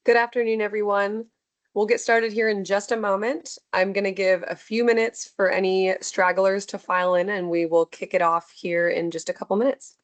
Good afternoon, everyone. We'll get started here in just a moment. I'm going to give a few minutes for any stragglers to file in, and we will kick it off here in just a couple minutes.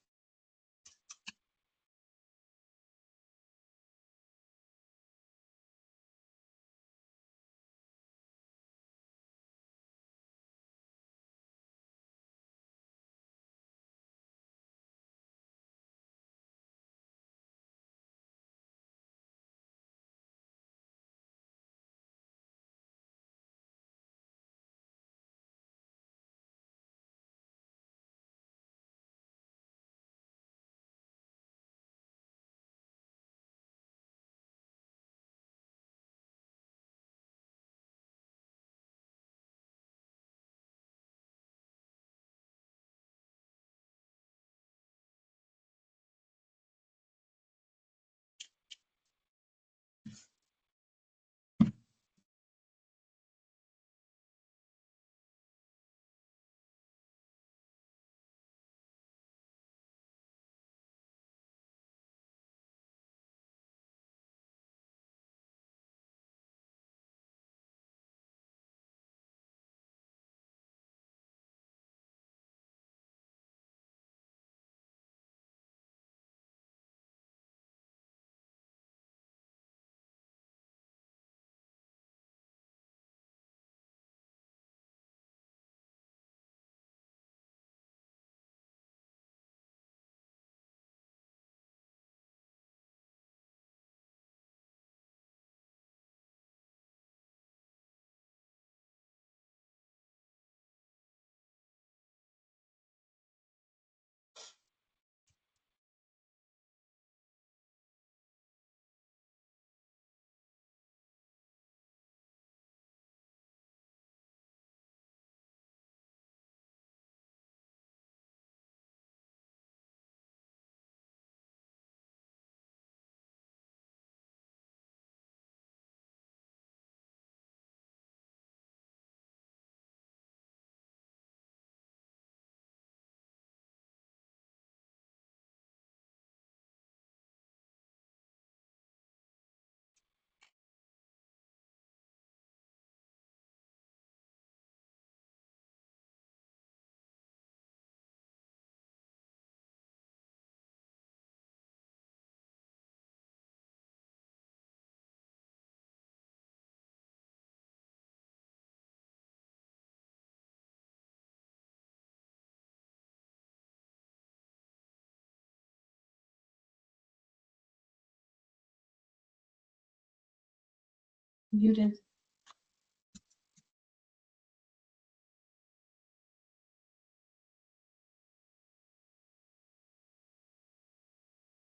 Muted.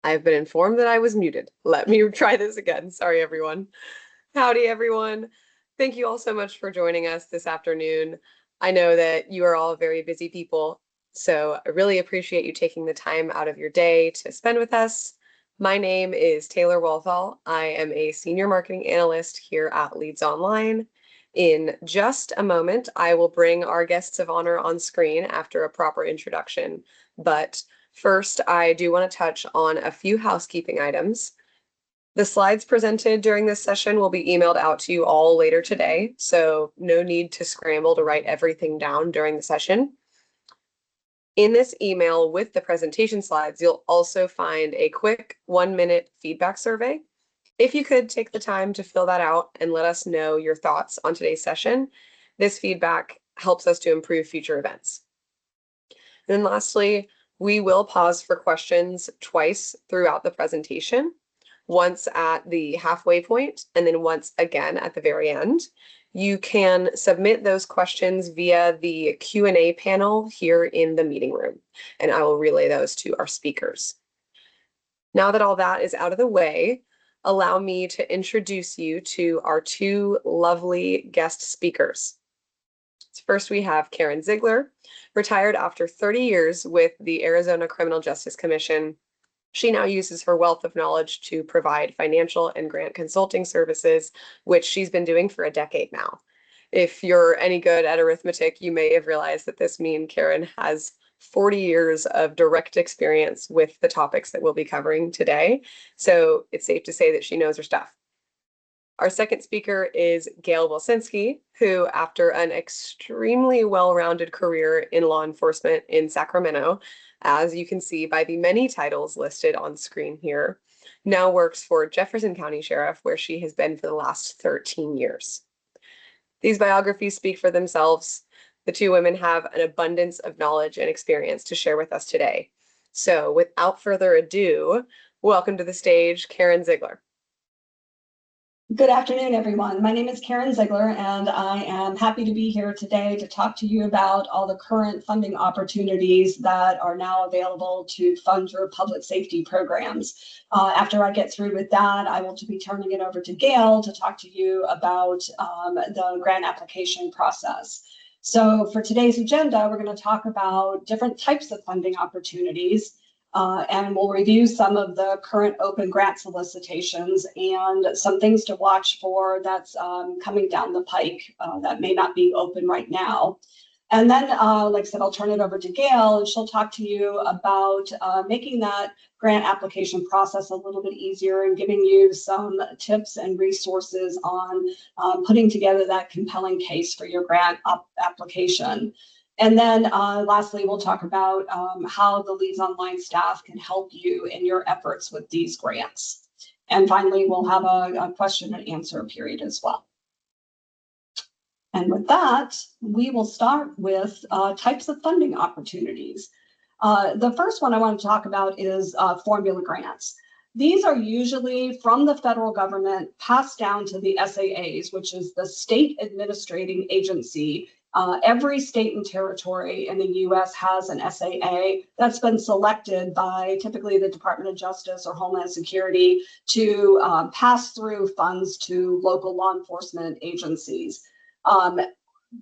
I've been informed that I was muted. Let me try this again. Sorry, everyone. Howdy, everyone. Thank you all so much for joining us this afternoon. I know that you are all very busy people, so I really appreciate you taking the time out of your day to spend with us. My name is Taylor Walthall. I am a senior marketing analyst here at Leads Online. In just a moment, I will bring our guests of honor on screen after a proper introduction. But first, I do want to touch on a few housekeeping items. The slides presented during this session will be emailed out to you all later today, so no need to scramble to write everything down during the session. In this email with the presentation slides, you'll also find a quick 1-minute feedback survey. If you could take the time to fill that out and let us know your thoughts on today's session, this feedback helps us to improve future events. And then lastly, we will pause for questions twice throughout the presentation, once at the halfway point and then once again at the very end. You can submit those questions via the Q&A panel here in the meeting room, and I will relay those to our speakers. Now that all that is out of the way, allow me to introduce you to our two lovely guest speakers. First, we have Karen Ziegler, retired after 30 years with the Arizona Criminal Justice Commission. She now uses her wealth of knowledge to provide financial and grant consulting services, which she's been doing for a decade now. If you're any good at arithmetic, you may have realized that this means Karen has 40 years of direct experience with the topics that we'll be covering today. So it's safe to say that she knows her stuff. Our second speaker is Gail Wilsinski, who, after an extremely well-rounded career in law enforcement in Sacramento, as you can see by the many titles listed on screen here, now works for Jefferson County Sheriff, where she has been for the last 13 years. These biographies speak for themselves. The two women have an abundance of knowledge and experience to share with us today. So without further ado, welcome to the stage, Karen Ziegler. Good afternoon, everyone. My name is Karen Ziegler, and I am happy to be here today to talk to you about all the current funding opportunities that are now available to fund your public safety programs. After I get through with that, I will be turning it over to Gail to talk to you about the grant application process. So for today's agenda, we're going to talk about different types of funding opportunities. And we'll review some of the current open grant solicitations and some things to watch for that's coming down the pike that may not be open right now. And then, like I said, I'll turn it over to Gail, and she'll talk to you about making that grant application process a little bit easier and giving you some tips and resources on putting together that compelling case for your grant application. And then lastly, we'll talk about how the Leads Online staff can help you in your efforts with these grants. And finally, we'll have a question and answer period as well. And with that, we will start with types of funding opportunities. The first one I want to talk about is formula grants. These are usually from the federal government passed down to the SAAs, which is the state administrating agency. Every state and territory in the U.S. has an SAA that's been selected by typically the Department of Justice or Homeland Security to pass through funds to local law enforcement agencies.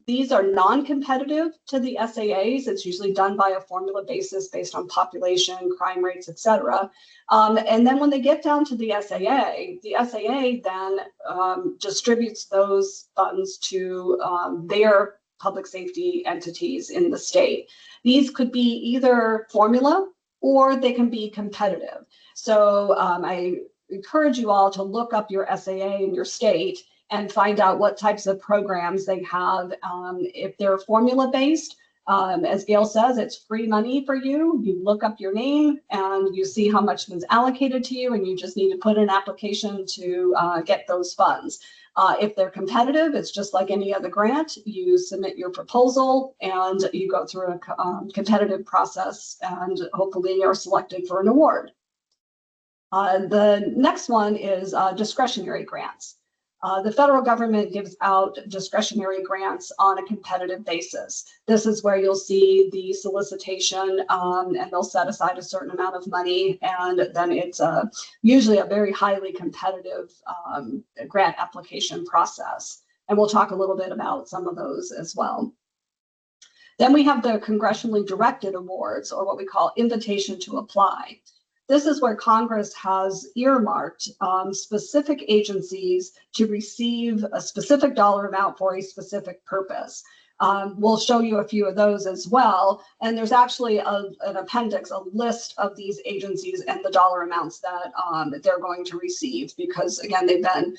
These are non-competitive to the SAAs. It's usually done by a formula basis based on population, crime rates, et cetera. And then when they get down to the SAA then distributes those funds to their public safety entities in the state. These could be either formula or they can be competitive. So I encourage you all to look up your SAA in your state and find out what types of programs they have. If they're formula based, as Gail says, it's free money for you. You look up your name and you see how much was allocated to you, and you just need to put an application to get those funds. If they're competitive, it's just like any other grant. You submit your proposal and you go through a competitive process, and hopefully you're selected for an award. The next one is discretionary grants. The federal government gives out discretionary grants on a competitive basis. This is where you'll see the solicitation, and they'll set aside a certain amount of money, and then it's usually a very highly competitive grant application process. And we'll talk a little bit about some of those as well. Then we have the congressionally directed awards, or what we call invitation to apply. This is where Congress has earmarked specific agencies to receive a specific dollar amount for a specific purpose. We'll show you a few of those as well. And there's actually an appendix, a list of these agencies and the dollar amounts that they're going to receive, because again, they've been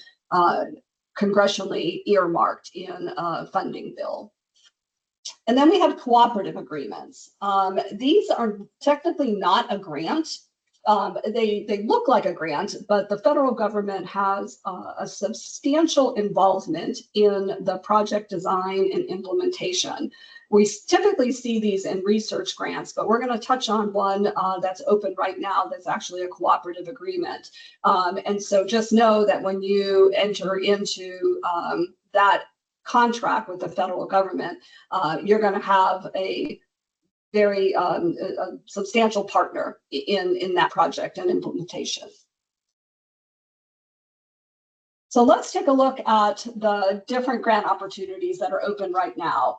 congressionally earmarked in a funding bill. And then we have cooperative agreements. These are technically not a grant. They look like a grant, but the federal government has a substantial involvement in the project design and implementation. We typically see these in research grants, but we're going to touch on one that's open right now that's actually a cooperative agreement. And so just know that when you enter into that contract with the federal government, you're going to have a very a substantial partner in that project and implementation. So let's take a look at the different grant opportunities that are open right now.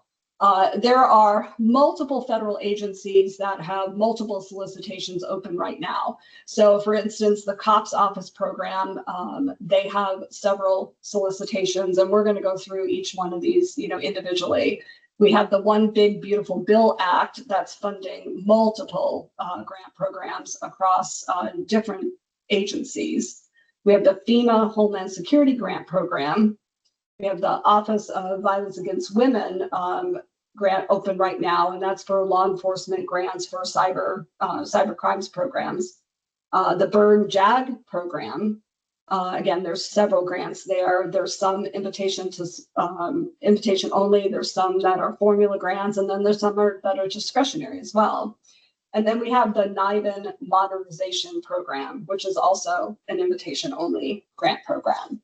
There are multiple federal agencies that have multiple solicitations open right now. So for instance, the COPS office program, they have several solicitations, and we're going to go through each one of these, individually. We have the One Big Beautiful Bill Act that's funding multiple grant programs across different agencies. We have the FEMA Homeland Security Grant Program. We have the Office of Violence Against Women grant open right now, and that's for law enforcement grants for cyber crimes programs. The Burn JAG program. Again, there's several grants there. There's some invitation only. There's some that are formula grants, and then there's some that are discretionary as well. And then we have the NIBIN Modernization Program, which is also an invitation only grant program.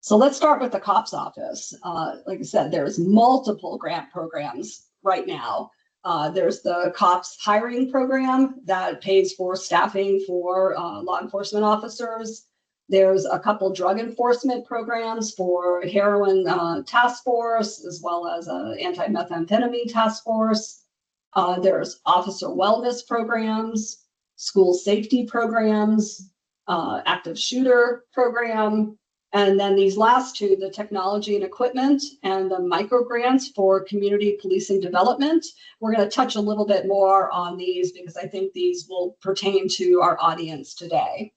So let's start with the COPS office. Like I said, there's multiple grant programs right now. There's the COPS hiring program that pays for staffing for law enforcement officers. There's a couple drug enforcement programs for heroin task force, as well as anti-methamphetamine task force. There's officer wellness programs, school safety programs, active shooter program. And then these last two, the technology and equipment and the micro grants for community policing development. We're going to touch a little bit more on these because I think these will pertain to our audience today.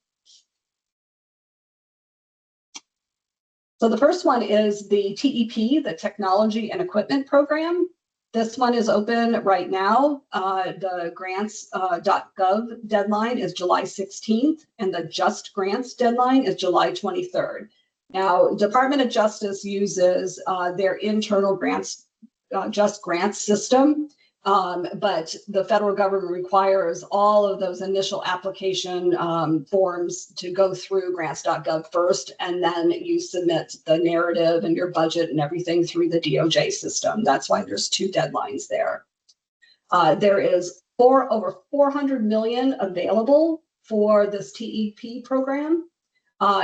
So the first one is the TEP, the Technology and Equipment Program. This one is open right now. The grants.gov deadline is July 16th, and the Just Grants deadline is July 23rd. Now, Department of Justice uses their internal grants, Just Grants system, but the federal government requires all of those initial application forms to go through grants.gov first, and then you submit the narrative and your budget and everything through the DOJ system. That's why there's two deadlines there. There is over 400 million available for this TEP program.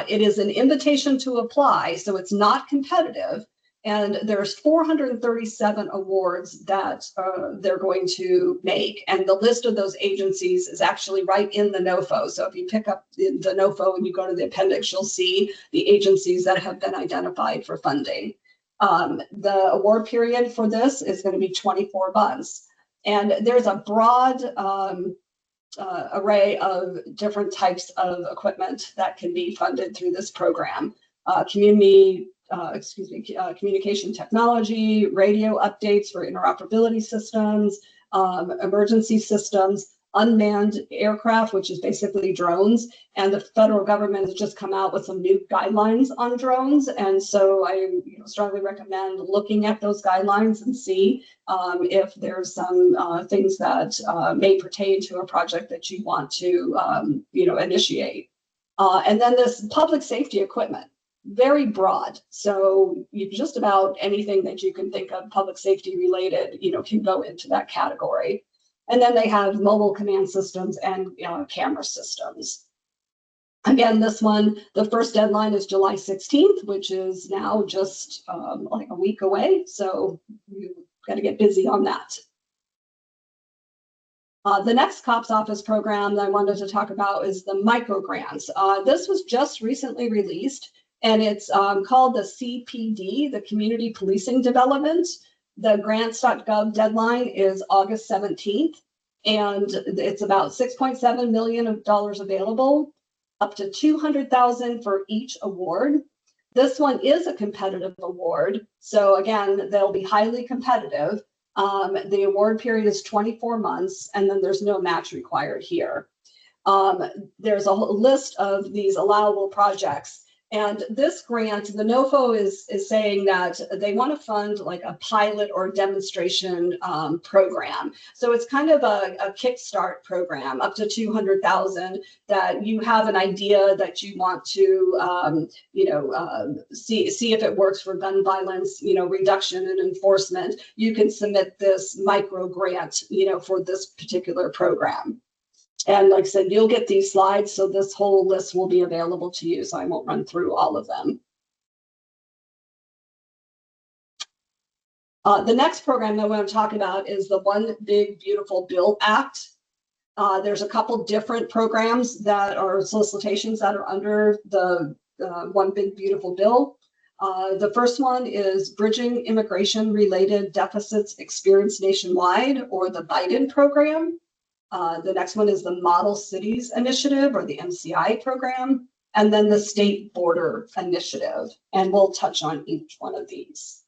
It is an invitation to apply, so it's not competitive. And there's 437 awards that they're going to make. And the list of those agencies is actually right in the NOFO. So if you pick up the NOFO and you go to the appendix, you'll see the agencies that have been identified for funding. The award period for this is going to be 24 months. And there's a broad array of different types of equipment that can be funded through this program. Communication technology, radio updates for interoperability systems, emergency systems, unmanned aircraft, which is basically drones. And the federal government has just come out with some new guidelines on drones. And so I strongly recommend looking at those guidelines and see if there's some things that may pertain to a project that you want to initiate. And then this public safety equipment, very broad. So just about anything that you can think of public safety related, can go into that category. And then they have mobile command systems and camera systems. Again, this one, the first deadline is July 16th, which is now just like a week away. So we've got to get busy on that. The next COPS office program that I wanted to talk about is the micro grants. This was just recently released, and it's called the CPD, the Community Policing Development. The grants.gov deadline is August 17th, and it's about $6.7 million available, up to $200,000 for each award. This one is a competitive award, so again, they'll be highly competitive. The award period is 24 months, and then there's no match required here. There's a whole list of these allowable projects. And this grant, the NOFO is saying that they want to fund like a pilot or demonstration program. So it's kind of a kickstart program up to $200,000 that you have an idea that you want to, see if it works for gun violence, reduction and enforcement. You can submit this micro grant, for this particular program. And like I said, you'll get these slides, so this whole list will be available to you, so I won't run through all of them. The next program that I want to talk about is the One Big Beautiful Bill Act. There's a couple different programs that are solicitations that are under the One Big Beautiful Bill. The first one is Bridging Immigration-Related Deficits Experienced Nationwide, or the Biden program. The next one is the Model Cities Initiative, or the MCI program, and then the State Border Initiative. And we'll touch on each one of these.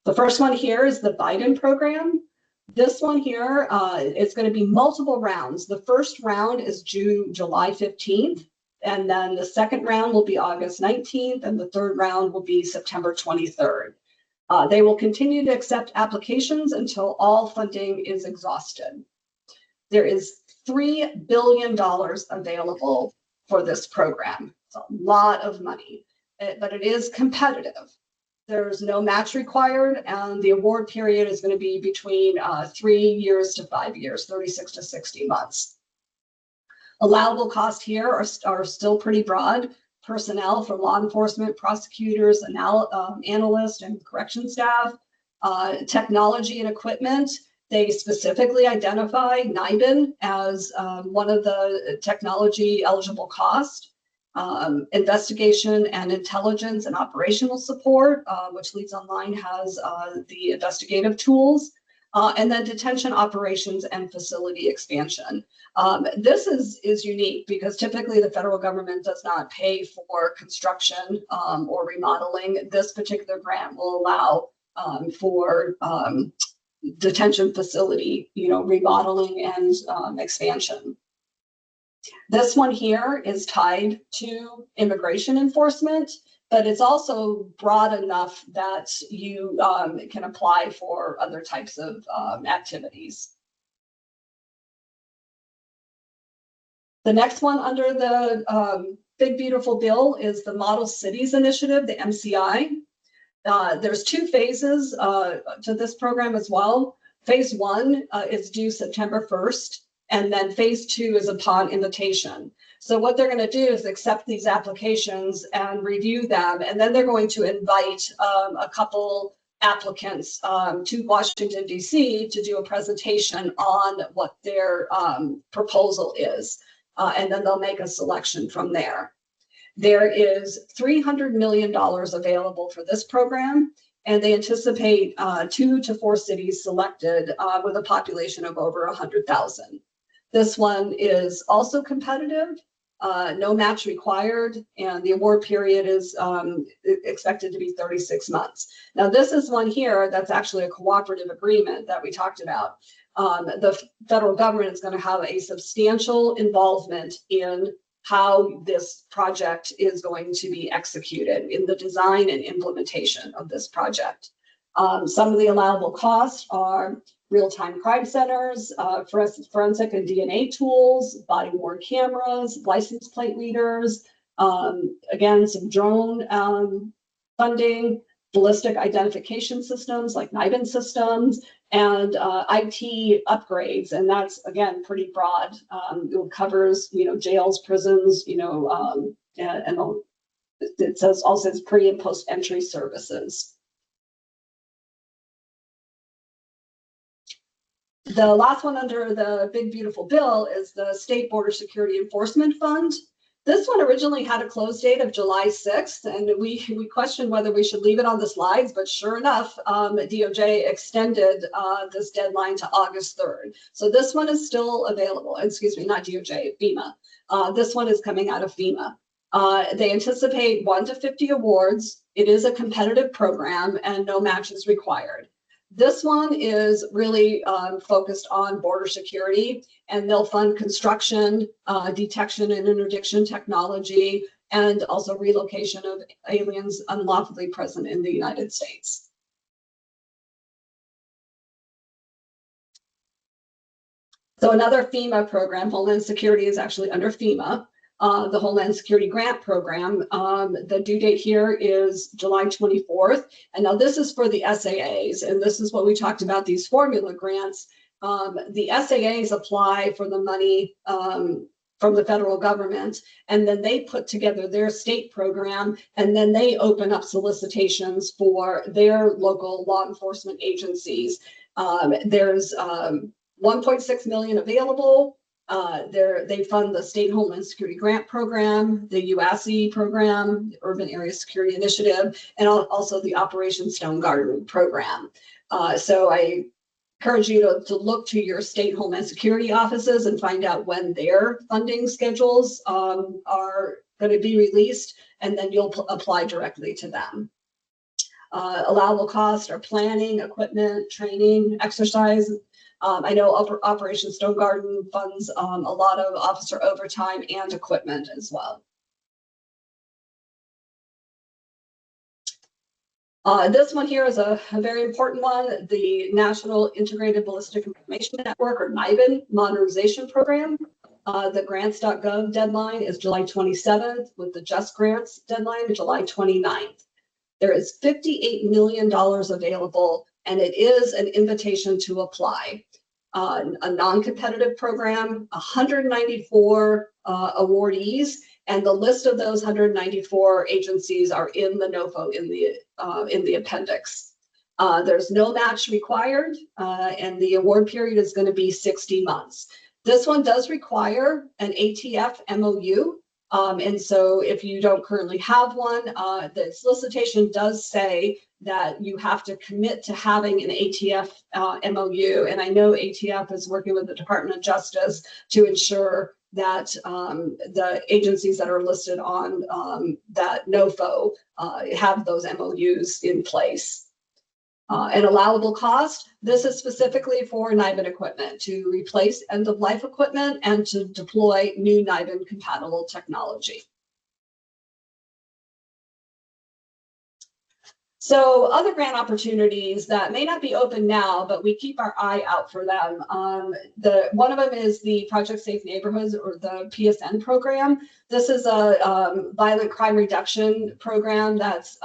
The first one here is the Biden program. This one here, it's going to be multiple rounds. The first round is July 15th, and then the second round will be August 19th, and the third round will be September 23rd. They will continue to accept applications until all funding is exhausted. There is $3 billion available for this program. It's a lot of money, but it is competitive. There's no match required, and the award period is going to be between 3 years to 5 years, 36 to 60 months. Allowable costs here are still pretty broad. Personnel for law enforcement, prosecutors, analysts, and correction staff, technology and equipment. They specifically identify NIBIN as one of the technology eligible costs. Investigation and intelligence and operational support, which Leads Online has the investigative tools. And then detention operations and facility expansion. This is unique because typically the federal government does not pay for construction or remodeling. This particular grant will allow for detention facility, remodeling and expansion. This one here is tied to immigration enforcement, but it's also broad enough that you can apply for other types of activities. The next one under the Big Beautiful Bill is the Model Cities Initiative, the MCI. There's 2 phases to this program as well. Phase 1 is due September 1st, and then phase 2 is upon invitation. So what they're going to do is accept these applications and review them, and then they're going to invite a couple applicants to Washington, D.C. to do a presentation on what their proposal is, and then they'll make a selection from there. There is $300 million available for this program, and they anticipate 2 to 4 cities selected with a population of over 100,000. This one is also competitive, no match required, and the award period is expected to be 36 months. Now, this is one here that's actually a cooperative agreement that we talked about. The federal government is going to have a substantial involvement in how this project is going to be executed in the design and implementation of this project. Some of the allowable costs are real-time crime centers, forensic and DNA tools, body-worn cameras, license plate readers, again, some drone funding, ballistic identification systems like NIBIN systems, and IT upgrades. And that's, again, pretty broad. It covers, jails, prisons, and it says also it's pre and post entry services. The last one under the big beautiful bill is the State Border Security Enforcement Fund. This one originally had a close date of July 6th, and we questioned whether we should leave it on the slides, but sure enough, DOJ extended this deadline to August 3rd. So this one is still available. Excuse me, not DOJ, FEMA. This one is coming out of FEMA. They anticipate 1 to 50 awards. It is a competitive program and no match is required. This one is really focused on border security, and they'll fund construction, detection and interdiction technology, and also relocation of aliens unlawfully present in the United States. So another FEMA program, Homeland Security, is actually under FEMA. The Homeland Security Grant Program. The due date here is July 24th. And now this is for the SAAs, and this is what we talked about, these formula grants. The SAAs apply for the money from the federal government, and then they put together their state program, and then they open up solicitations for their local law enforcement agencies. There's 1.6 million available. They fund the State Homeland Security Grant Program, the UASI program, the Urban Area Security Initiative, and also the Operation Stone Garden program. So I encourage you to look to your state Homeland Security offices and find out when their funding schedules are going to be released, and then you'll apply directly to them. Allowable costs are planning, equipment, training, exercise. I know Operation Stone Garden funds a lot of officer overtime and equipment as well. This one here is a very important one, the National Integrated Ballistic Information Network, or NIBIN, modernization program. The grants.gov deadline is July 27th, with the Just Grants deadline July 29th. There is $58 million available, and it is an invitation to apply. A non-competitive program, 194 awardees, and the list of those 194 agencies are in the NOFO in the appendix. There's no match required, and the award period is going to be 60 months. This one does require an ATF MOU. And so if you don't currently have one, the solicitation does say that you have to commit to having an ATF MOU. And I know ATF is working with the Department of Justice to ensure that the agencies that are listed on that NOFO have those MOUs in place. An allowable cost, this is specifically for NIBIN equipment, to replace end-of-life equipment and to deploy new NIBIN compatible technology. So other grant opportunities that may not be open now, but we keep our eye out for them. One of them is the Project Safe Neighborhoods, or the PSN program. This is a violent crime reduction program that's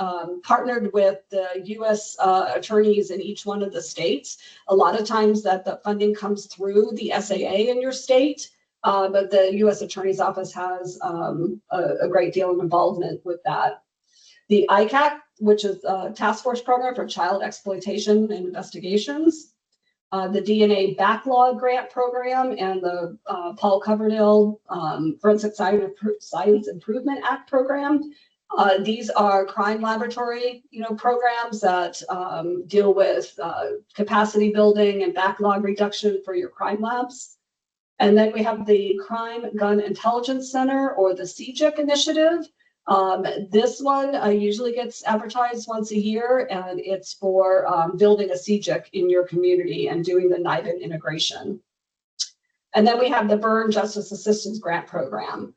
partnered with the U.S. attorneys in each one of the states. A lot of times that the funding comes through the SAA in your state, but the U.S. Attorney's Office has a great deal of involvement with that. The ICAC, which is a task force program for child exploitation and investigations, the DNA backlog grant program, and the Paul Coverdell Forensic Science Improvement Act program. These are crime laboratory, programs that deal with capacity building and backlog reduction for your crime labs. And then we have the Crime Gun Intelligence Center, or the CGIC initiative. This one usually gets advertised once a year, and it's for building a CGIC in your community and doing the NIBIN integration. And then we have the Burn Justice Assistance Grant Program.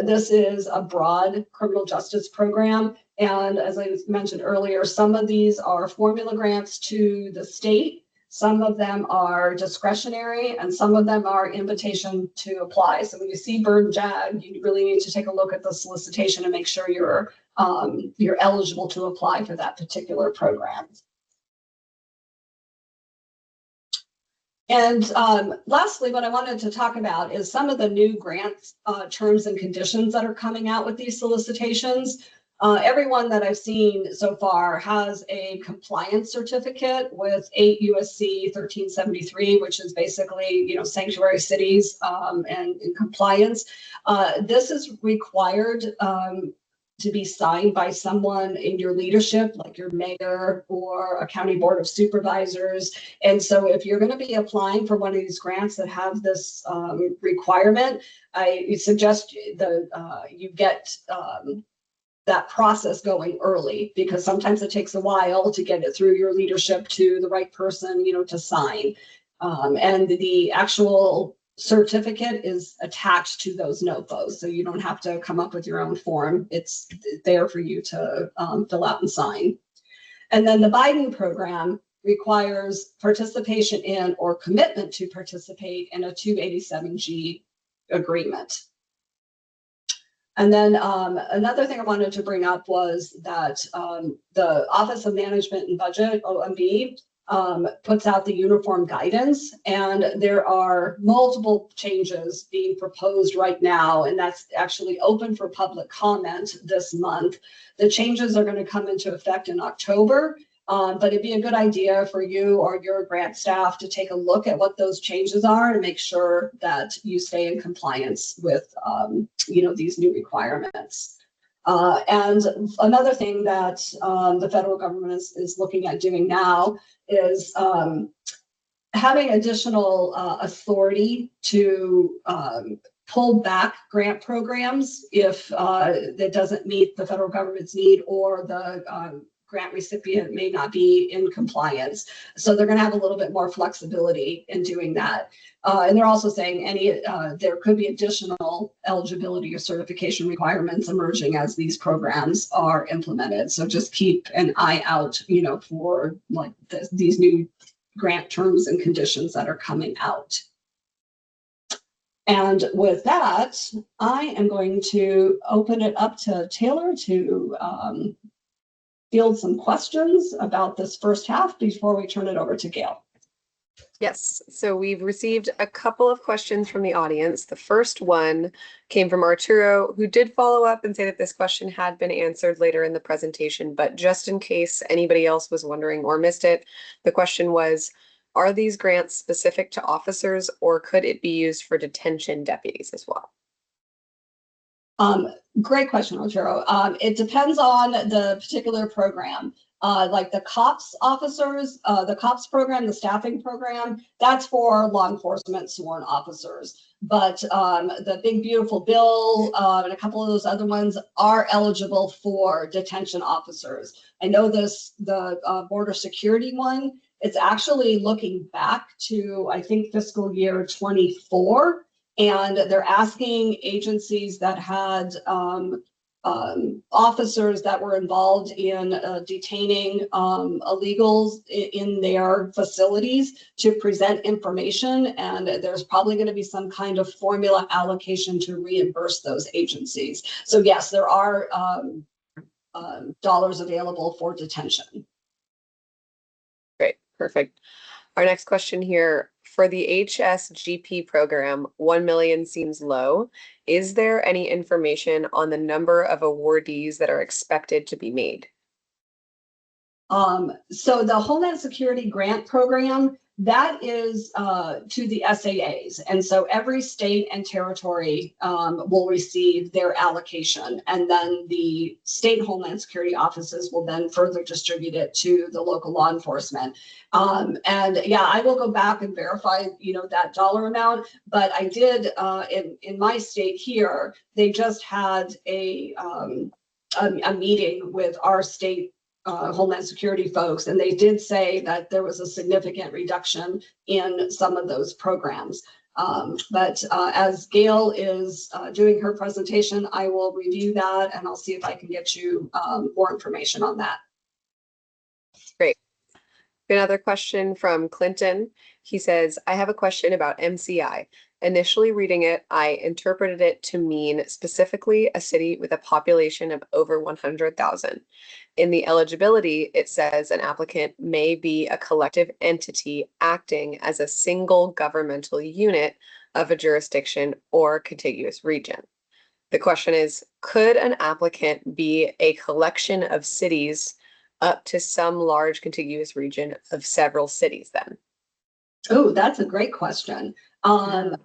This is a broad criminal justice program, and as I mentioned earlier, some of these are formula grants to the state. Some of them are discretionary, and some of them are invitation to apply. So when you see Bird and Jag, you really need to take a look at the solicitation and make sure you're eligible to apply for that particular program. And lastly, what I wanted to talk about is some of the new grant terms and conditions that are coming out with these solicitations. Everyone that I've seen so far has a compliance certificate with 8 USC 1373, which is basically, sanctuary cities and in compliance. This is required to be signed by someone in your leadership, like your mayor or a county board of supervisors. And so if you're going to be applying for one of these grants that have this requirement, I suggest you get that process going early, because sometimes it takes a while to get it through your leadership to the right person, to sign. And the actual certificate is attached to those NOFOs, so you don't have to come up with your own form. It's there for you to fill out and sign. And then the Biden program requires participation in or commitment to participate in a 287G agreement. And then another thing I wanted to bring up was that the Office of Management and Budget, OMB, puts out the uniform guidance, and there are multiple changes being proposed right now, and that's actually open for public comment this month. The changes are going to come into effect in October, but it'd be a good idea for you or your grant staff to take a look at what those changes are and make sure that you stay in compliance with these new requirements. And another thing that the federal government is looking at doing now is having additional authority to pull back grant programs if that doesn't meet the federal government's need, or the grant recipient may not be in compliance. So they're going to have a little bit more flexibility in doing that. And they're also saying there could be additional eligibility or certification requirements emerging as these programs are implemented. So just keep an eye out, for like these new grant terms and conditions that are coming out. And with that, I am going to open it up to Taylor to field some questions about this first half before we turn it over to Gail. Yes, so we've received a couple of questions from the audience. The first one came from Arturo, who did follow up and say that this question had been answered later in the presentation, but just in case anybody else was wondering or missed it, the question was, are these grants specific to officers, or could it be used for detention deputies as well? Great question, Arturo. It depends on the particular program. Like the COPS officers, the COPS program, the staffing program, that's for law enforcement sworn officers. But the Big Beautiful Bill and a couple of those other ones are eligible for detention officers. I know the border security one, it's actually looking back to, I think, fiscal year 24. And they're asking agencies that had officers that were involved in detaining illegals in their facilities to present information. And there's probably going to be some kind of formula allocation to reimburse those agencies. So yes, there are dollars available for detention. Great, perfect. Our next question here, for the HSGP program, 1 million seems low. Is there any information on the number of awardees that are expected to be made? So the Homeland Security Grant Program, that is to the SAAs. And so every state and territory will receive their allocation. And then the state Homeland Security offices will then further distribute it to the local law enforcement. And yeah, I will go back and verify, that dollar amount. But I did in my state here, they just had a meeting with our state Homeland Security folks, and they did say that there was a significant reduction in some of those programs. But as Gail is doing her presentation, I will review that and I'll see if I can get you more information on that. Great. Another question from Clinton. He says, I have a question about MCI. Initially reading it, I interpreted it to mean specifically a city with a population of over 100,000. In the eligibility, it says an applicant may be a collective entity acting as a single governmental unit of a jurisdiction or contiguous region. The question is, could an applicant be a collection of cities up to some large contiguous region of several cities then? Oh, that's a great question. To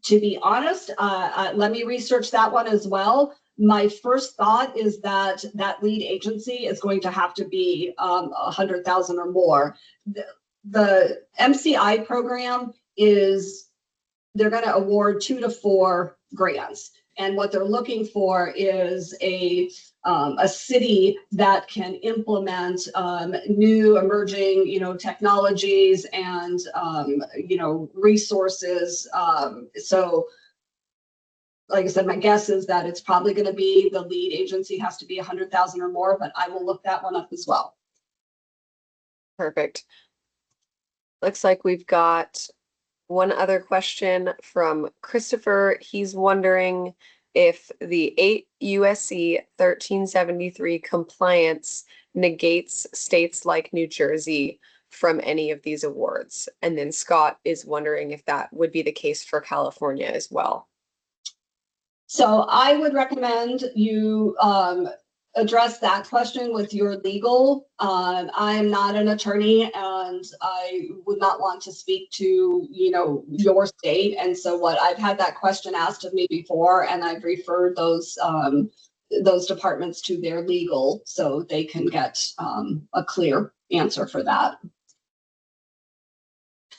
be honest, let me research that one as well. My first thought is that that lead agency is going to have to be 100,000 or more. The MCI program is, they're going to award 2 to 4 grants. And what they're looking for is a city that can implement new emerging, technologies and, resources. So, like I said, my guess is that it's probably going to be the lead agency has to be 100,000 or more, but I will look that one up as well. Perfect. Looks like we've got one other question from Christopher. He's wondering if the 8 USC 1373 compliance negates states like New Jersey from any of these awards. And then Scott is wondering if that would be the case for California as well. So I would recommend you address that question with your legal. I'm not an attorney and I would not want to speak to, your state. And so I've had that question asked of me before, and I've referred those departments to their legal so they can get a clear answer for that.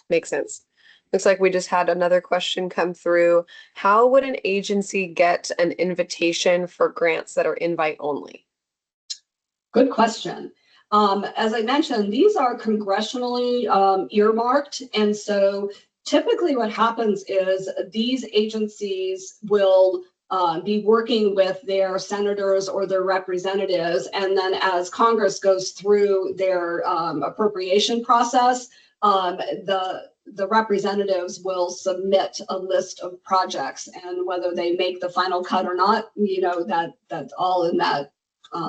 Makes sense. Looks like we just had another question come through. How would an agency get an invitation for grants that are invite only? Good question. As I mentioned, these are congressionally earmarked. And so typically what happens is these agencies will be working with their senators or their representatives. And then as Congress goes through their appropriation process, the representatives will submit a list of projects, and whether they make the final cut or not, that's all in that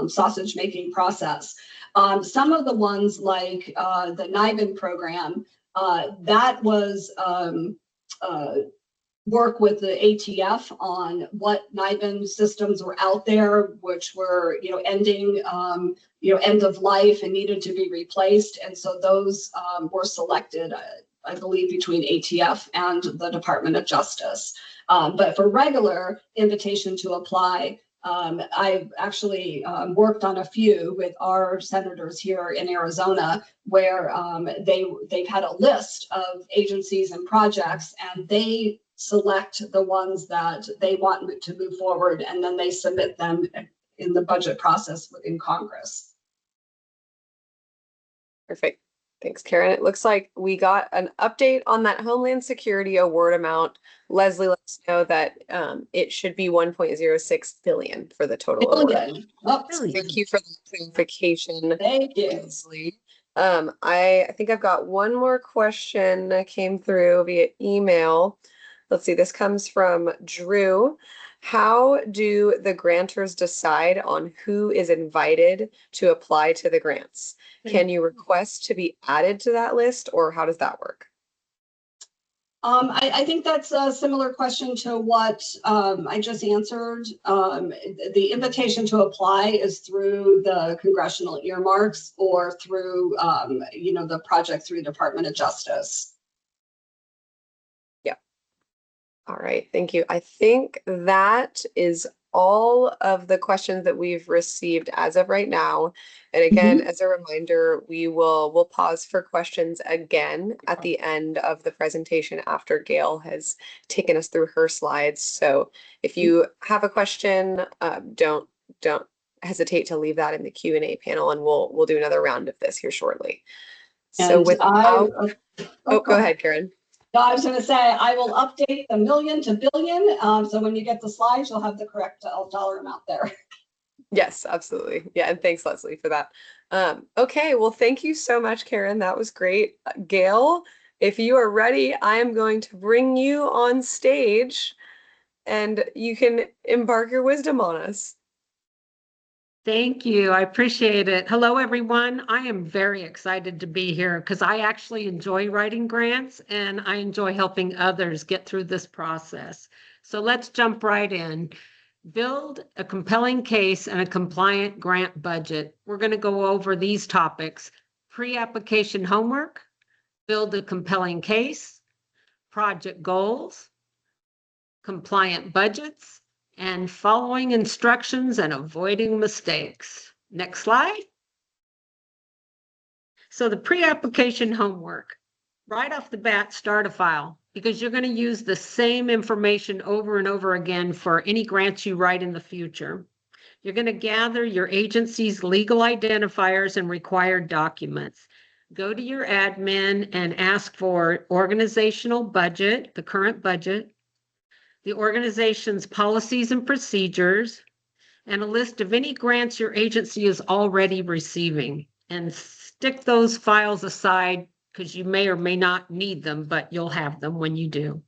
sausage making process. Some of the ones like the NIBIN program, that was work with the ATF on what NIBIN systems were out there, which were, ending, end of life and needed to be replaced. And so those were selected, I believe, between ATF and the Department of Justice. But for regular invitation to apply, I've actually worked on a few with our senators here in Arizona, where they've had a list of agencies and projects, and they select the ones that they want to move forward, and then they submit them in the budget process within Congress. Perfect. Thanks, Karen. It looks like we got an update on that Homeland Security award amount. Leslie lets us know that it should be 1.06 billion for the total award. Oh, thank you for the clarification. Thank you, Leslie. I think I've got one more question that came through via email. Let's see, this comes from Drew. How do the grantors decide on who is invited to apply to the grants? Can you request to be added to that list, or how does that work? I think that's a similar question to what I just answered. The invitation to apply is through the congressional earmarks or through, the project through Department of Justice. Yeah. All right. Thank you. I think that is all of the questions that we've received as of right now. And again, as a reminder, we'll pause for questions again at the end of the presentation after Gail has taken us through her slides. So if you have a question, don't hesitate to leave that in the Q&A panel, and we'll do another round of this here shortly. So go ahead, Karen. No, I was going to say, I will update the million to billion. So when you get the slides, you'll have the correct dollar amount there. Yes, absolutely. Yeah, and thanks, Leslie, for that. Okay, well, thank you so much, Karen. That was great. Gail, if you are ready, I am going to bring you on stage and you can embark your wisdom on us. Thank you. I appreciate it. Hello, everyone. I am very excited to be here because I actually enjoy writing grants and I enjoy helping others get through this process. So let's jump right in. Build a compelling case and a compliant grant budget. We're going to go over these topics: pre-application homework, build a compelling case, project goals, compliant budgets, and following instructions and avoiding mistakes. Next slide. So the pre-application homework, right off the bat, start a file because you're going to use the same information over and over again for any grants you write in the future. You're going to gather your agency's legal identifiers and required documents. Go to your admin and ask for organizational budget, the current budget, the organization's policies and procedures, and a list of any grants your agency is already receiving. And stick those files aside because you may or may not need them, but you'll have them when you do.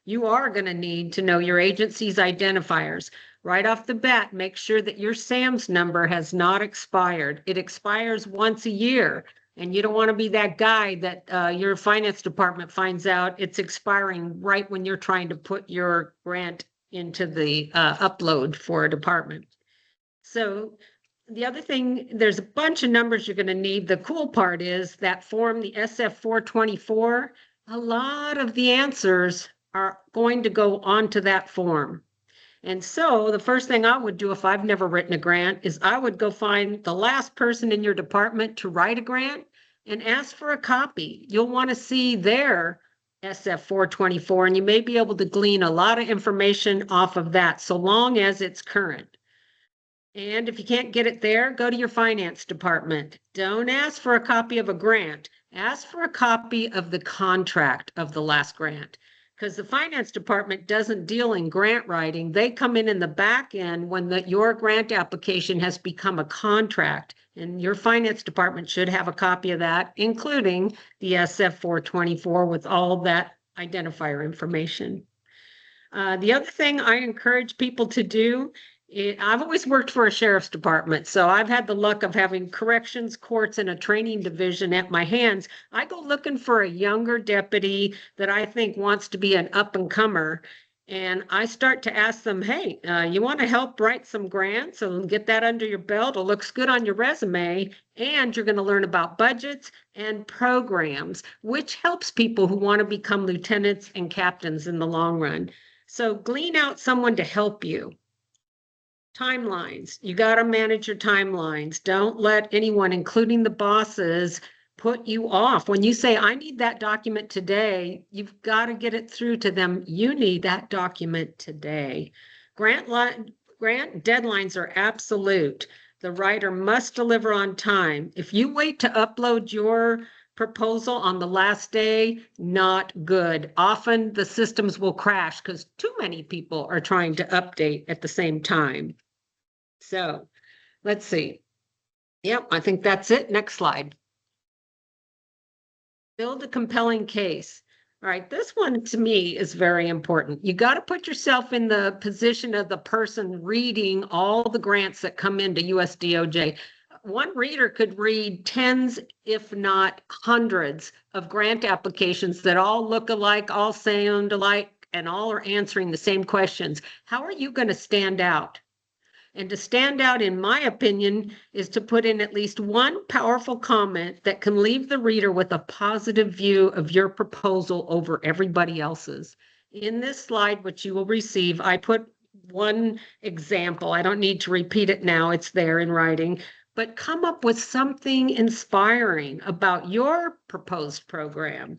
You are going to need to know your agency's identifiers. Right off the bat, make sure that your SAMS number has not expired. It expires once a year, and you don't want to be that guy that your finance department finds out it's expiring right when you're trying to put your grant into the upload for a department. So the other thing, there's a bunch of numbers you're going to need. The cool part is that form, the SF 424, a lot of the answers are going to go onto that form. And so the first thing I would do if I've never written a grant is I would go find the last person in your department to write a grant and ask for a copy. You'll want to see their SF 424, and you may be able to glean a lot of information off of that, so long as it's current. And if you can't get it there, go to your finance department. Don't ask for a copy of a grant. Ask for a copy of the contract of the last grant, because the finance department doesn't deal in grant writing. They come in the back end when your grant application has become a contract, and your finance department should have a copy of that, including the SF 424 with all that identifier information. The other thing I encourage people to do, I've always worked for a sheriff's department, so I've had the luck of having corrections, courts, and a training division at my hands. I go looking for a younger deputy that I think wants to be an up-and-comer, and I start to ask them, hey, you want to help write some grants and get that under your belt? It looks good on your resume, and you're going to learn about budgets and programs, which helps people who want to become lieutenants and captains in the long run. So glean out someone to help you. Timelines. You got to manage your timelines. Don't let anyone, including the bosses, put you off. When you say, I need that document today, you've got to get it through to them. You need that document today. Grant deadlines are absolute. The writer must deliver on time. If you wait to upload your proposal on the last day, not good. Often the systems will crash because too many people are trying to update at the same time. So let's see. Yep, I think that's it. Next slide. Build a compelling case. All right, this one to me is very important. You got to put yourself in the position of the person reading all the grants that come into USDOJ. One reader could read tens, if not hundreds, of grant applications that all look alike, all sound alike, and all are answering the same questions. How are you going to stand out? And to stand out, in my opinion, is to put in at least one powerful comment that can leave the reader with a positive view of your proposal over everybody else's. In this slide, which you will receive, I put one example. I don't need to repeat it now. It's there in writing. But come up with something inspiring about your proposed program.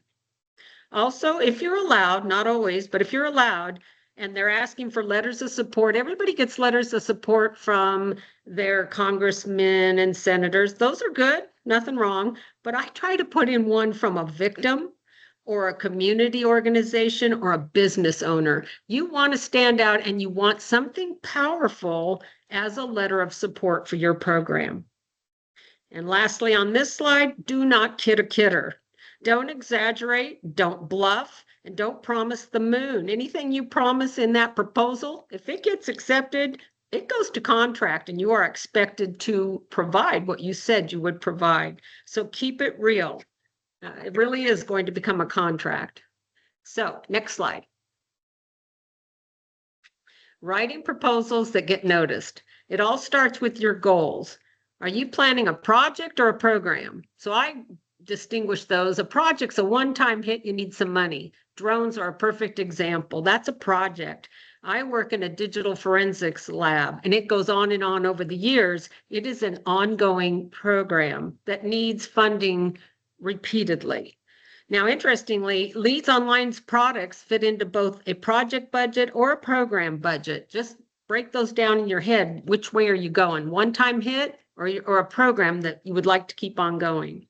Also, if you're allowed, not always, but if you're allowed, and they're asking for letters of support, everybody gets letters of support from their congressmen and senators. Those are good, nothing wrong. But I try to put in one from a victim or a community organization or a business owner. You want to stand out and you want something powerful as a letter of support for your program. And lastly, on this slide, do not kid a kidder. Don't exaggerate, don't bluff, and don't promise the moon. Anything you promise in that proposal, if it gets accepted, it goes to contract and you are expected to provide what you said you would provide. So keep it real. It really is going to become a contract. So next slide. Writing proposals that get noticed. It all starts with your goals. Are you planning a project or a program? So I distinguish those. A project's a one-time hit, you need some money. Drones are a perfect example. That's a project. I work in a digital forensics lab, and it goes on and on over the years. It is an ongoing program that needs funding repeatedly. Now, interestingly, Leads Online's products fit into both a project budget or a program budget. Just break those down in your head. Which way are you going? One-time hit or a program that you would like to keep on going?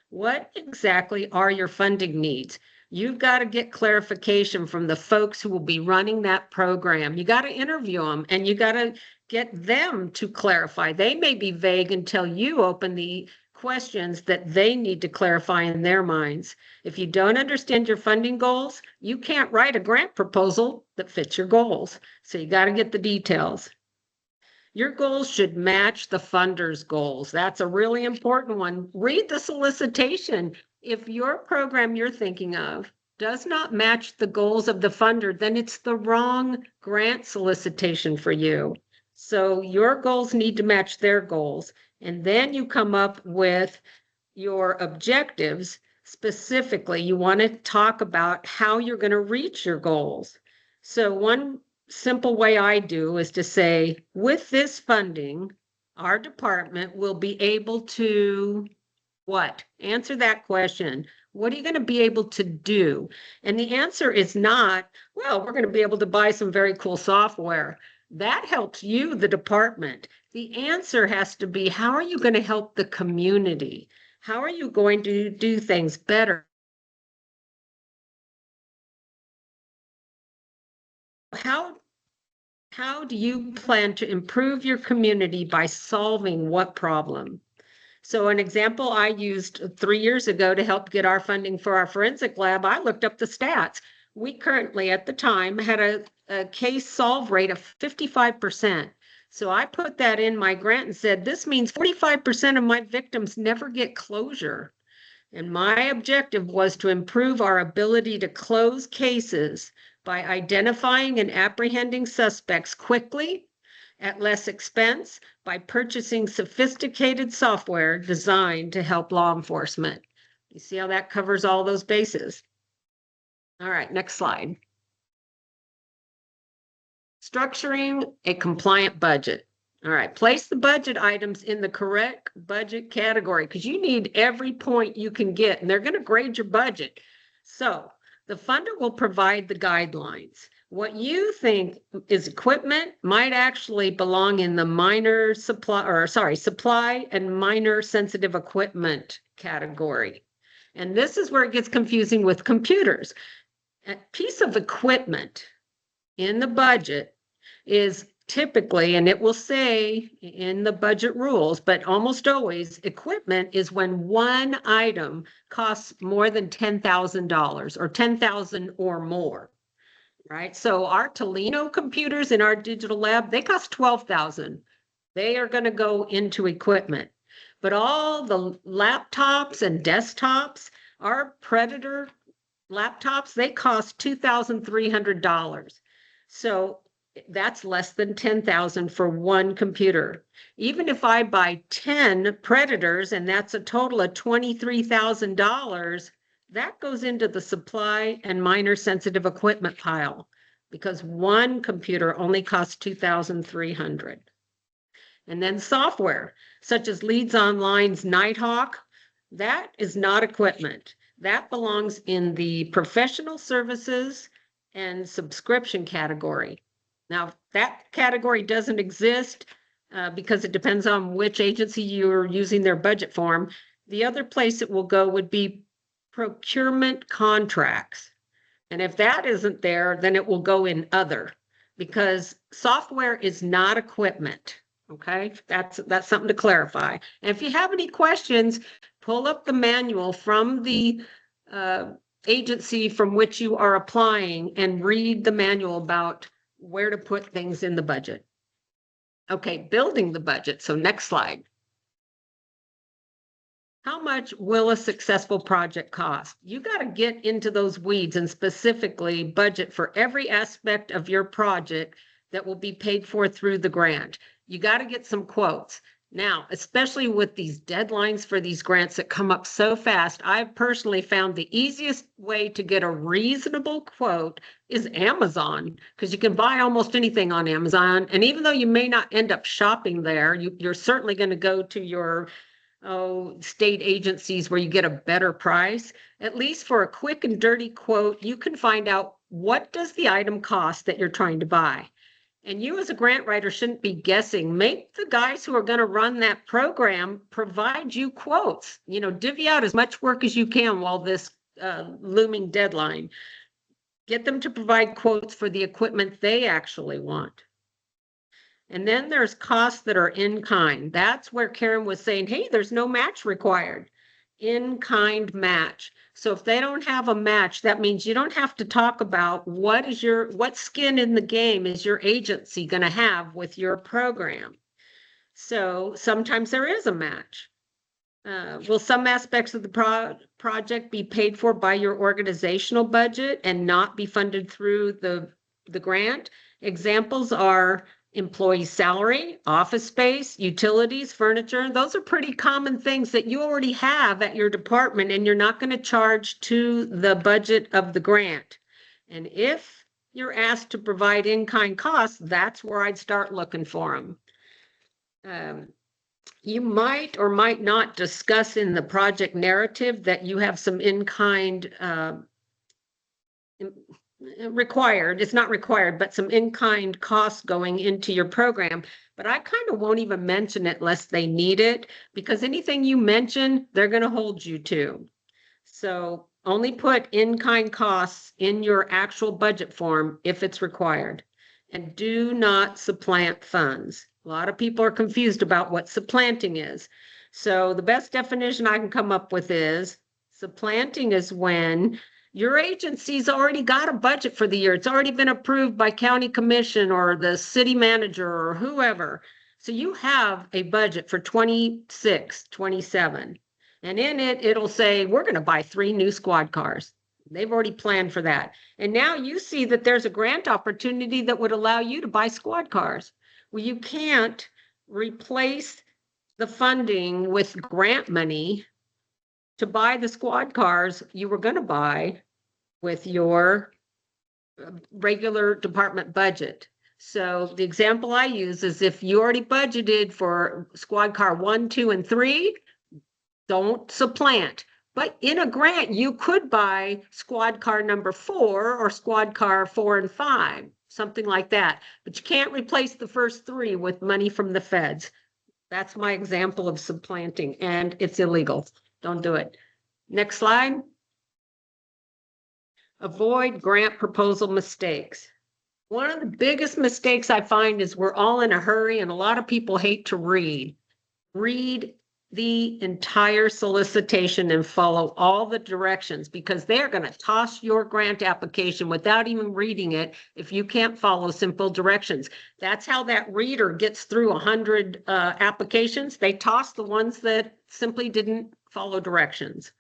What exactly are your funding needs? You've got to get clarification from the folks who will be running that program. You got to interview them and you got to get them to clarify. They may be vague until you open the questions that they need to clarify in their minds. If you don't understand your funding goals, you can't write a grant proposal that fits your goals. So you got to get the details. Your goals should match the funder's goals. That's a really important one. Read the solicitation. If your program you're thinking of does not match the goals of the funder, then it's the wrong grant solicitation for you. So your goals need to match their goals. And then you come up with your objectives. Specifically, you want to talk about how you're going to reach your goals. So one simple way I do is to say, with this funding, our department will be able to what? Answer that question. What are you going to be able to do? And the answer is not, well, we're going to be able to buy some very cool software. That helps you, the department. The answer has to be, how are you going to help the community? How are you going to do things better? How do you plan to improve your community by solving what problem? So an example I used 3 years ago to help get our funding for our forensic lab, I looked up the stats. We currently, at the time, had a case solve rate of 55%. So I put that in my grant and said, this means 45% of my victims never get closure. And my objective was to improve our ability to close cases by identifying and apprehending suspects quickly, at less expense, by purchasing sophisticated software designed to help law enforcement. You see how that covers all those bases? All right, next slide. Structuring a compliant budget. All right, place the budget items in the correct budget category because you need every point you can get, and they're going to grade your budget. So the funder will provide the guidelines. What you think is equipment might actually belong in the supply and minor sensitive equipment category. And this is where it gets confusing with computers. A piece of equipment in the budget is typically, and it will say in the budget rules, but almost always, equipment is when one item costs more than $10,000 or $10,000 or more, right? So our Tolino computers in our digital lab, they cost $12,000. They are going to go into equipment. But all the laptops and desktops, our Predator laptops, they cost $2,300. So that's less than $10,000 for one computer. Even if I buy 10 Predators and that's a total of $23,000, that goes into the supply and minor sensitive equipment pile because one computer only costs $2,300. And then software, such as Leads Online's Nighthawk, that is not equipment. That belongs in the professional services and subscription category. Now, that category doesn't exist because it depends on which agency you're using their budget form. The other place it will go would be procurement contracts. And if that isn't there, then it will go in other. because software is not equipment. Okay, that's something to clarify. And if you have any questions, pull up the manual from the agency from which you are applying and read the manual about where to put things in the budget. Okay, building the budget. So next slide. How much will a successful project cost? You got to get into those weeds and specifically budget for every aspect of your project that will be paid for through the grant. You got to get some quotes. Now, especially with these deadlines for these grants that come up so fast, I've personally found the easiest way to get a reasonable quote is Amazon, because you can buy almost anything on Amazon. And even though you may not end up shopping there, you're certainly going to go to your state agencies where you get a better price. At least for a quick and dirty quote, you can find out what does the item cost that you're trying to buy. And you as a grant writer shouldn't be guessing. Make the guys who are going to run that program provide you quotes. You know, divvy out as much work as you can while this looming deadline. Get them to provide quotes for the equipment they actually want. And then there's costs that are in kind. That's where Karen was saying, hey, there's no match required. In kind match. So if they don't have a match, that means you don't have to talk about what skin in the game is your agency going to have with your program. So sometimes there is a match. Will some aspects of the project be paid for by your organizational budget and not be funded through the grant? Examples are employee salary, office space, utilities, furniture. Those are pretty common things that you already have at your department, and you're not going to charge to the budget of the grant. And if you're asked to provide in-kind costs, that's where I'd start looking for them. You might or might not discuss in the project narrative that you have some in-kind required, it's not required, but some in-kind costs going into your program. But I kind of won't even mention it unless they need it, because anything you mention, they're going to hold you to. So only put in-kind costs in your actual budget form if it's required. And do not supplant funds. A lot of people are confused about what supplanting is. So the best definition I can come up with is supplanting is when your agency's already got a budget for the year. It's already been approved by county commission or the city manager or whoever. So you have a budget for 26, 27. And in it, it'll say, we're going to buy 3 new squad cars. They've already planned for that. And now you see that there's a grant opportunity that would allow you to buy squad cars. Well, you can't replace the funding with grant money to buy the squad cars you were going to buy with your regular department budget. So the example I use is if you already budgeted for squad car 1, 2, and 3, don't supplant. But in a grant, you could buy squad car number 4 or squad car 4 and 5, something like that. But you can't replace the first 3 with money from the feds. That's my example of supplanting, and it's illegal. Don't do it. Next slide. Avoid grant proposal mistakes. One of the biggest mistakes I find is we're all in a hurry and a lot of people hate to read. Read the entire solicitation and follow all the directions, because they're going to toss your grant application without even reading it if you can't follow simple directions. That's how that reader gets through 100 applications. They toss the ones that simply didn't follow directions.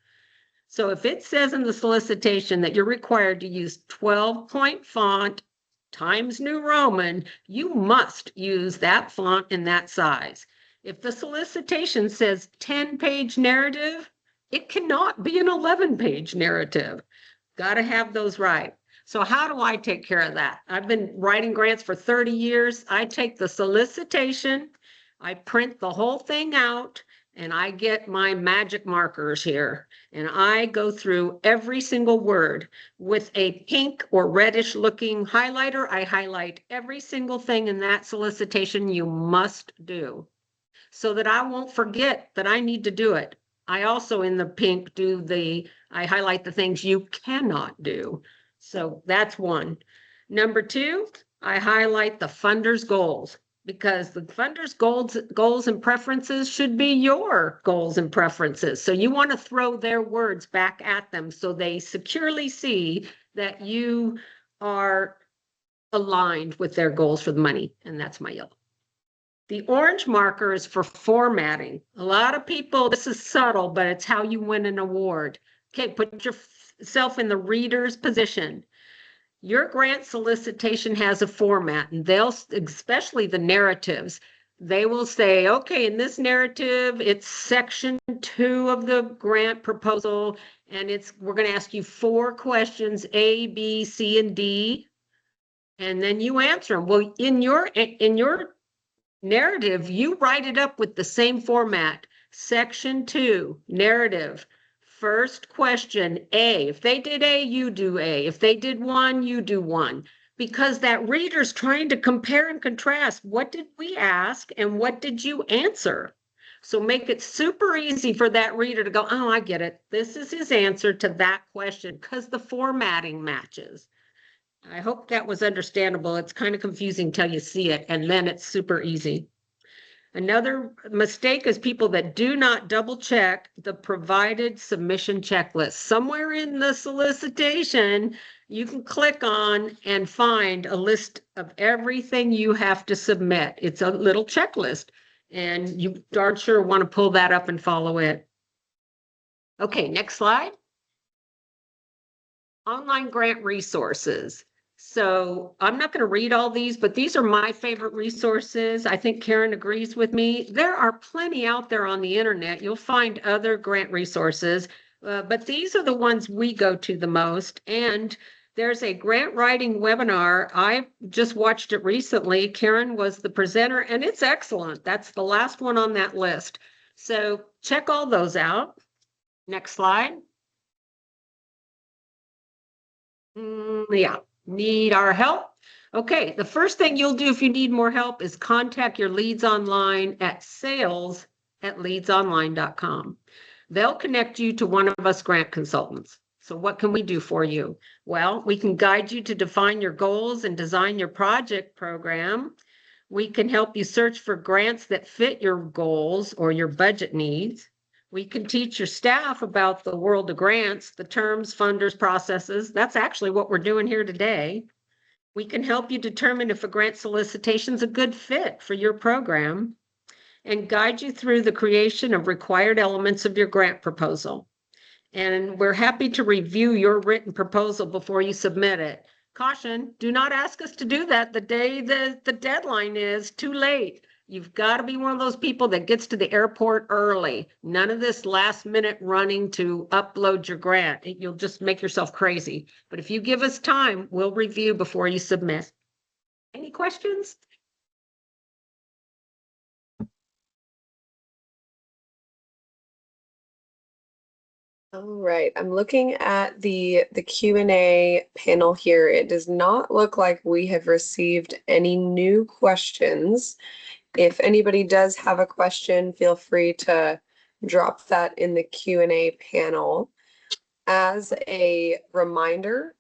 So if it says in the solicitation that you're required to use 12-point font Times New Roman, you must use that font in that size. If the solicitation says 10-page narrative, it cannot be an 11-page narrative. Got to have those right. So how do I take care of that? I've been writing grants for 30 years. I take the solicitation, I print the whole thing out, and I get my magic markers here, and I go through every single word with a pink or reddish looking highlighter. I highlight every single thing in that solicitation you must do, so that I won't forget that I need to do it. I also in the pink I highlight the things you cannot do. So that's one. Number 2, I highlight the funder's goals, because the funder's goals and preferences should be your goals and preferences. So you want to throw their words back at them so they securely see that you are aligned with their goals for the money. And that's my yellow. The orange marker is for formatting. A lot of people, this is subtle, but it's how you win an award. Okay, put yourself in the reader's position. Your grant solicitation has a format, and they'll, especially the narratives, they will say, okay, in this narrative, it's section 2 of the grant proposal, and we're going to ask you 4 questions, A, B, C, and D, and then you answer them. Well, in your narrative, you write it up with the same format. Section 2, narrative. First question, A. If they did A, you do A. If they did 1, you do 1. Because that reader's trying to compare and contrast. What did we ask and what did you answer? So make it super easy for that reader to go, oh, I get it. This is his answer to that question, because the formatting matches. I hope that was understandable. It's kind of confusing till you see it, and then it's super easy. Another mistake is people that do not double check the provided submission checklist. Somewhere in the solicitation, you can click on and find a list of everything you have to submit. It's a little checklist, and you darn sure want to pull that up and follow it. Okay, next slide. Online grant resources. So I'm not going to read all these, but these are my favorite resources. I think Karen agrees with me. There are plenty out there on the internet. You'll find other grant resources, but these are the ones we go to the most. And there's a grant writing webinar. I just watched it recently. Karen was the presenter, and it's excellent. That's the last one on that list. So check all those out. Next slide. Yeah. Need our help? Okay, the first thing you'll do if you need more help is contact your leads online at sales@leadsonline.com. They'll connect you to one of us grant consultants. So what can we do for you? Well, we can guide you to define your goals and design your project program. We can help you search for grants that fit your goals or your budget needs. We can teach your staff about the world of grants, the terms, funders, processes. That's actually what we're doing here today. We can help you determine if a grant solicitation is a good fit for your program and guide you through the creation of required elements of your grant proposal. And we're happy to review your written proposal before you submit it. Caution, do not ask us to do that the day the deadline is too late. You've got to be one of those people that gets to the airport early. None of this last minute running to upload your grant. You'll just make yourself crazy. But if you give us time, we'll review before you submit. Any questions? All right, I'm looking at the Q&A panel here. It does not look like we have received any new questions. If anybody does have a question, feel free to drop that in the Q&A panel. As a reminder,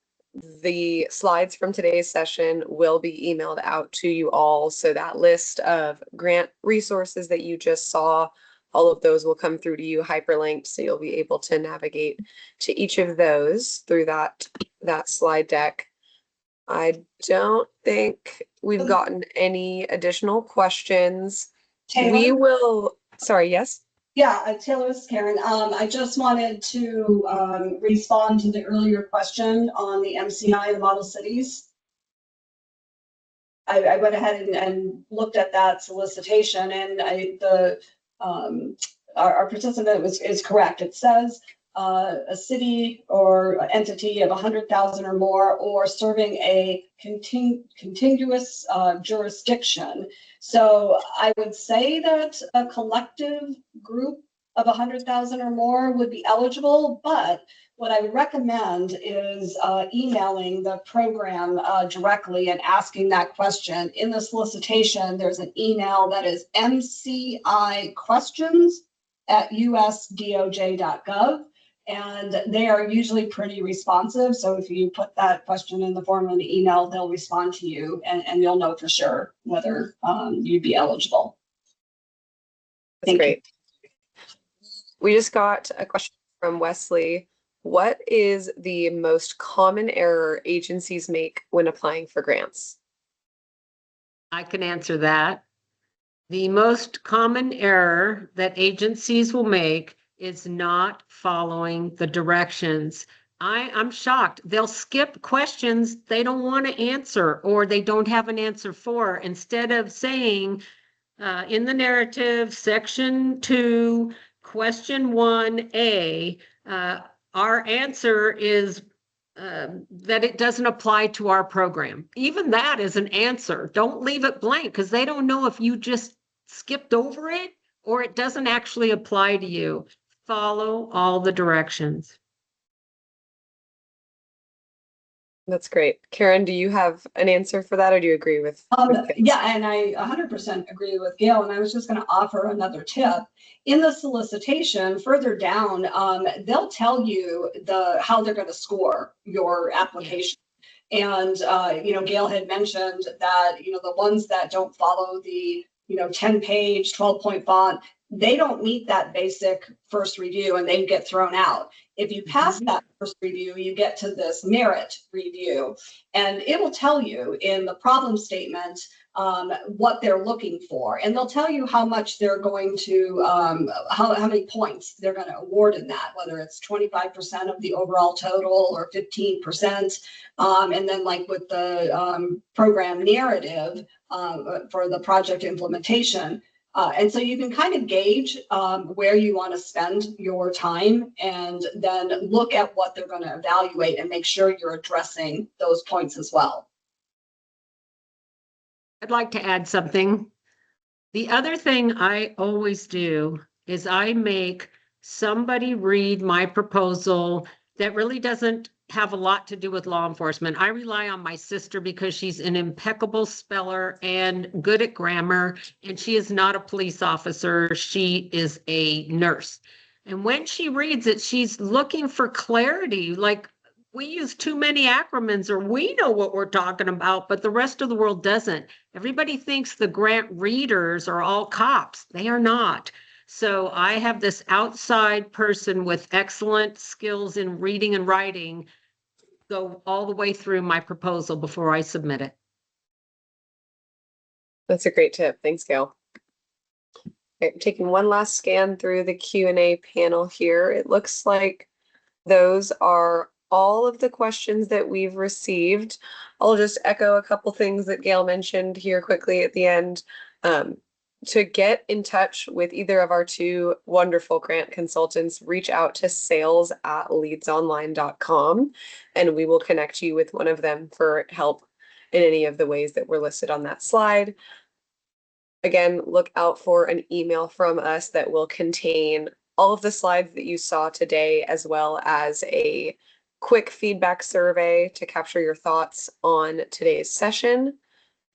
the slides from today's session will be emailed out to you all. So that list of grant resources that you just saw, all of those will come through to you hyperlinked. So you'll be able to navigate to each of those through that slide deck. I don't think we've gotten any additional questions. Taylor? We will, sorry, yes? Yeah, Taylor, this is Karen. I just wanted to respond to the earlier question on the MCI and the model cities. I went ahead and looked at that solicitation, and our participant is correct. It says a city or entity of 100,000 or more, or serving a contiguous jurisdiction. So I would say that a collective group of 100,000 or more would be eligible, but what I would recommend is emailing the program directly and asking that question. In the solicitation, there's an email that is mciquestions@usdoj.gov. And they are usually pretty responsive. So if you put that question in the form of an email, they'll respond to you and you'll know for sure whether you'd be eligible. That's great. We just got a question from Wesley. What is the most common error agencies make when applying for grants? I can answer that. The most common error that agencies will make is not following the directions. I'm shocked. They'll skip questions they don't want to answer or they don't have an answer for. Instead of saying in the narrative, section 2, question 1A, our answer is that it doesn't apply to our program. Even that is an answer. Don't leave it blank because they don't know if you just skipped over it or it doesn't actually apply to you. Follow all the directions. That's great. Karen, do you have an answer for that or do you agree with yeah, and I 100% agree with Gail. And I was just going to offer another tip. In the solicitation, further down, they'll tell you how they're going to score your application. And, Gail had mentioned that, the ones that don't follow the, 10-page, 12-point font, they don't meet that basic first review and they get thrown out. If you pass that first review, you get to this merit review, and it will tell you in the problem statement what they're looking for, and they'll tell you how much they're going to, how many points they're going to award in that, whether it's 25% of the overall total or 15%. And then like with the program narrative for the project implementation. And so you can kind of gauge where you want to spend your time and then look at what they're going to evaluate and make sure you're addressing those points as well. I'd like to add something. The other thing I always do is I make somebody read my proposal that really doesn't have a lot to do with law enforcement. I rely on my sister because she's an impeccable speller and good at grammar, and she is not a police officer. She is a nurse. And when she reads it, she's looking for clarity, like we use too many acronyms or we know what we're talking about, but the rest of the world doesn't. Everybody thinks the grant readers are all cops. They are not. So I have this outside person with excellent skills in reading and writing go all the way through my proposal before I submit it. That's a great tip. Thanks, Gail. Okay, I'm taking one last scan through the Q&A panel here. It looks like those are all of the questions that we've received. I'll just echo a couple things that Gail mentioned here quickly at the end. To get in touch with either of our two wonderful grant consultants, reach out to sales@leadsonline.com and we will connect you with one of them for help in any of the ways that were listed on that slide. Again, look out for an email from us that will contain all of the slides that you saw today, as well as a quick feedback survey to capture your thoughts on today's session.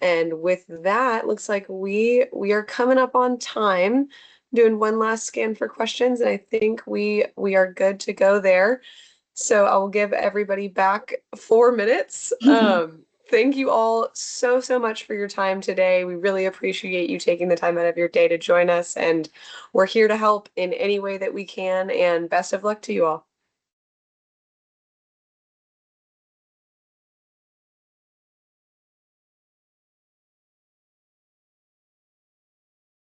And with that, looks like we are coming up on time, doing one last scan for questions, and I think we are good to go there. So I will give everybody back 4 minutes. Thank you all so much for your time today. We really appreciate you taking the time out of your day to join us, and we're here to help in any way that we can, and best of luck to you all.